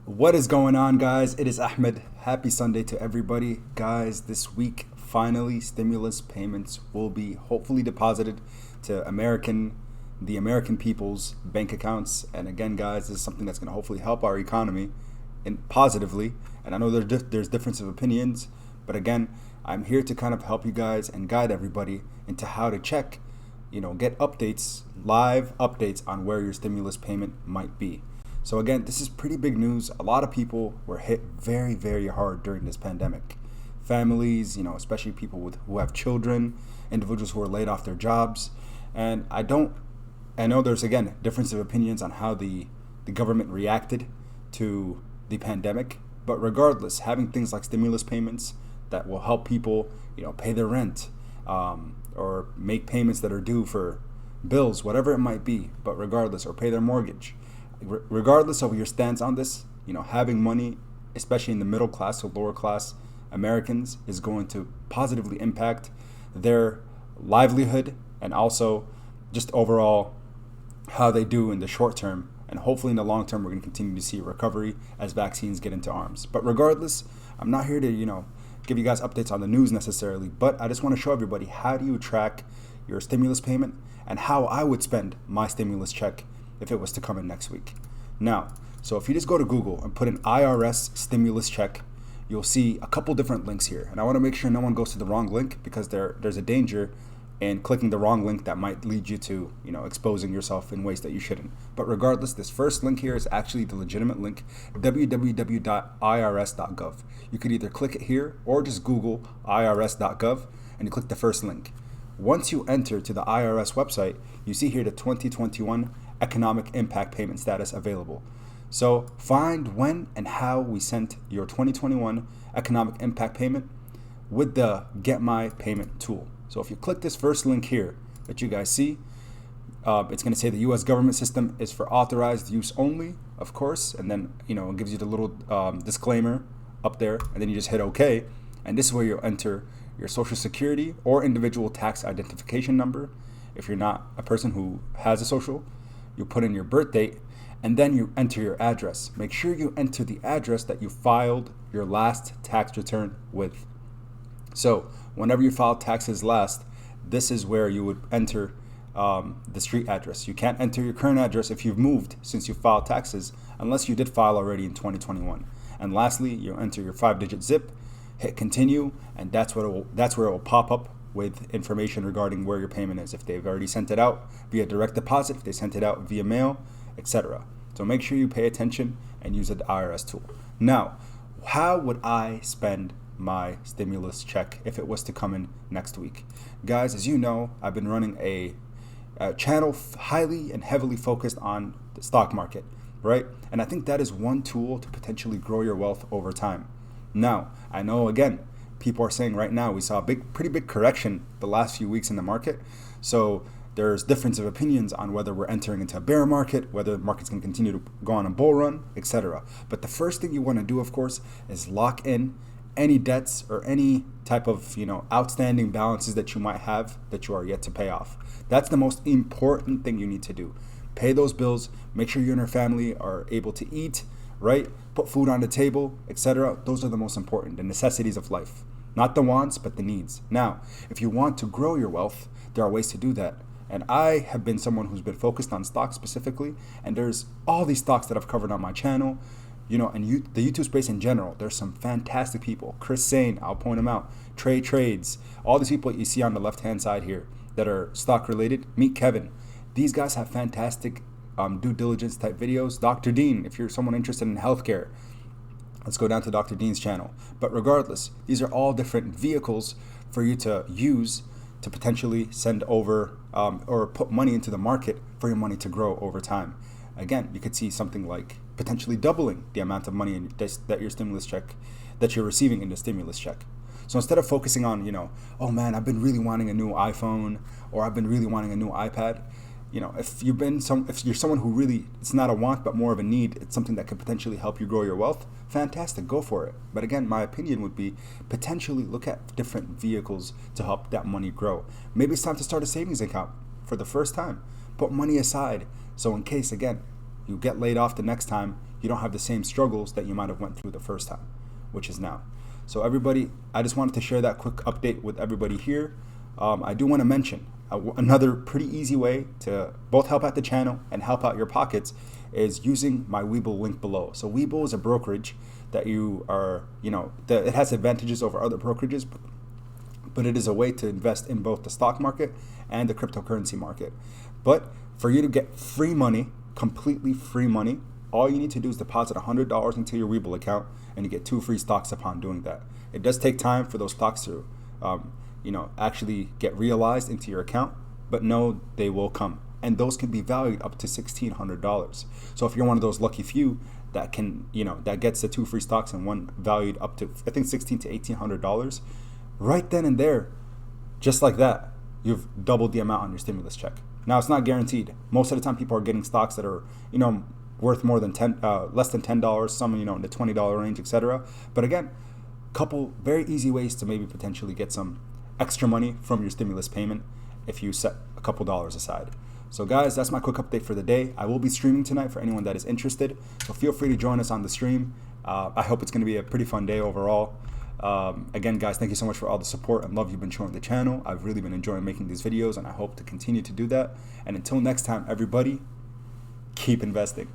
What is going on, guys? It is Ahmed. Happy Sunday to everybody. Guys, this week, finally, stimulus payments will be hopefully deposited to the American people's bank accounts. And again, guys, this is something that's going to hopefully help our economy positively. And I know there's difference of opinions, but again, I'm here to kind of help you guys and guide everybody into how to check, get updates, live updates on where your stimulus payment might be. So again, this is pretty big news. A lot of people were hit very, very hard during this pandemic. Families, especially people who have children, individuals who are laid off their jobs. And I know there's, again, difference of opinions on how the government reacted to the pandemic. But regardless, having things like stimulus payments that will help people, pay their rent, or make payments that are due for bills, whatever it might be, but regardless, or pay their mortgage. Regardless of your stance on this, having money, especially in the middle class or lower class Americans, is going to positively impact their livelihood and also just overall how they do in the short term. And hopefully in the long term, we're going to continue to see recovery as vaccines get into arms. But regardless, I'm not here to, give you guys updates on the news necessarily, but I just want to show everybody how do you track your stimulus payment and how I would spend my stimulus check if it was to come in next week. Now, so if you just go to Google and put in IRS stimulus check, you'll see a couple different links here. And I want to make sure no one goes to the wrong link because there's a danger in clicking the wrong link that might lead you to, exposing yourself in ways that you shouldn't. But regardless, this first link here is actually the legitimate link, www.irs.gov. You could either click it here or just Google irs.gov and you click the first link. Once you enter to the IRS website, you see here the 2021 economic impact payment status available. So find when and how we sent your 2021 economic impact payment with the Get My Payment tool. So if you click this first link here that you guys see, it's going to say the U.S. government system is for authorized use only, of course, and then it gives you the little disclaimer up there, and then you just hit OK, and this is where you'll enter your social security or individual tax identification number. If you're not a person who has a social, you put in your birth date, and then you enter your address. Make sure you enter the address that you filed your last tax return with. So whenever you file taxes last, this is where you would enter the street address. You can't enter your current address if you've moved since you filed taxes, unless you did file already in 2021. And lastly, you enter your 5-digit zip, hit continue, and that's where it will pop up with information regarding where your payment is, if they've already sent it out via direct deposit, if they sent it out via mail, etc. So make sure you pay attention and use the IRS tool. Now, how would I spend my stimulus check if it was to come in next week? Guys, as you know, I've been running a channel highly and heavily focused on the stock market, right? And I think that is one tool to potentially grow your wealth over time. Now, I know, again, people are saying right now we saw a pretty big correction the last few weeks in the market. So there's difference of opinions on whether we're entering into a bear market, whether the market's going to continue to go on a bull run, etc. But the first thing you want to do, of course, is lock in any debts or any type of outstanding balances that you might have that you are yet to pay off. That's the most important thing you need to do. Pay those bills. Make sure you and your family are able to eat, right? Put food on the table, etc. Those are the most important, the necessities of life. Not the wants, but the needs. Now, if you want to grow your wealth, there are ways to do that. And I have been someone who's been focused on stocks specifically, and there's all these stocks that I've covered on my channel, and the YouTube space in general. There's some fantastic people. Chris Sane, I'll point him out. Trey Trades, all these people you see on the left-hand side here that are stock related. Meet Kevin. These guys have fantastic due diligence type videos. Dr. Dean, if you're someone interested in healthcare, let's go down to Dr. Dean's channel. But regardless, these are all different vehicles for you to use to potentially send over or put money into the market for your money to grow over time. Again, you could see something like potentially doubling the amount of money that your stimulus check, that you're receiving in the stimulus check. So instead of focusing on, oh man, I've been really wanting a new iPhone, or I've been really wanting a new iPad, if you're someone who really, it's not a want but more of a need, it's something that could potentially help you grow your wealth, fantastic, go for it. But again, my opinion would be potentially look at different vehicles to help that money grow. Maybe it's time to start a savings account for the first time. Put money aside, so in case, again, you get laid off the next time, you don't have the same struggles that you might have went through the first time, which is now. So everybody, I just wanted to share that quick update with everybody here. I do want to mention another pretty easy way to both help out the channel and help out your pockets is using my Webull link below. So Webull is a brokerage that you are, it has advantages over other brokerages, but it is a way to invest in both the stock market and the cryptocurrency market. But for you to get free money, completely free money, all you need to do is deposit $100 into your Webull account and you get 2 free stocks upon doing that. It does take time for those stocks to actually get realized into your account, but know they will come. And those can be valued up to $1,600. So if you're one of those lucky few that can, that gets the 2 free stocks and one valued up to, I think, $1,600 to $1,800, right then and there, just like that, you've doubled the amount on your stimulus check. Now, it's not guaranteed. Most of the time, people are getting stocks that are, worth more than less than $10, some, in the $20 range, etc. But again, couple very easy ways to maybe potentially get some extra money from your stimulus payment if you set a couple dollars aside. So guys, that's my quick update for the day. I will be streaming tonight for anyone that is interested. So feel free to join us on the stream. I hope it's going to be a pretty fun day overall. Again, guys, thank you so much for all the support and love you've been showing the channel. I've really been enjoying making these videos and I hope to continue to do that. And until next time, everybody, keep investing.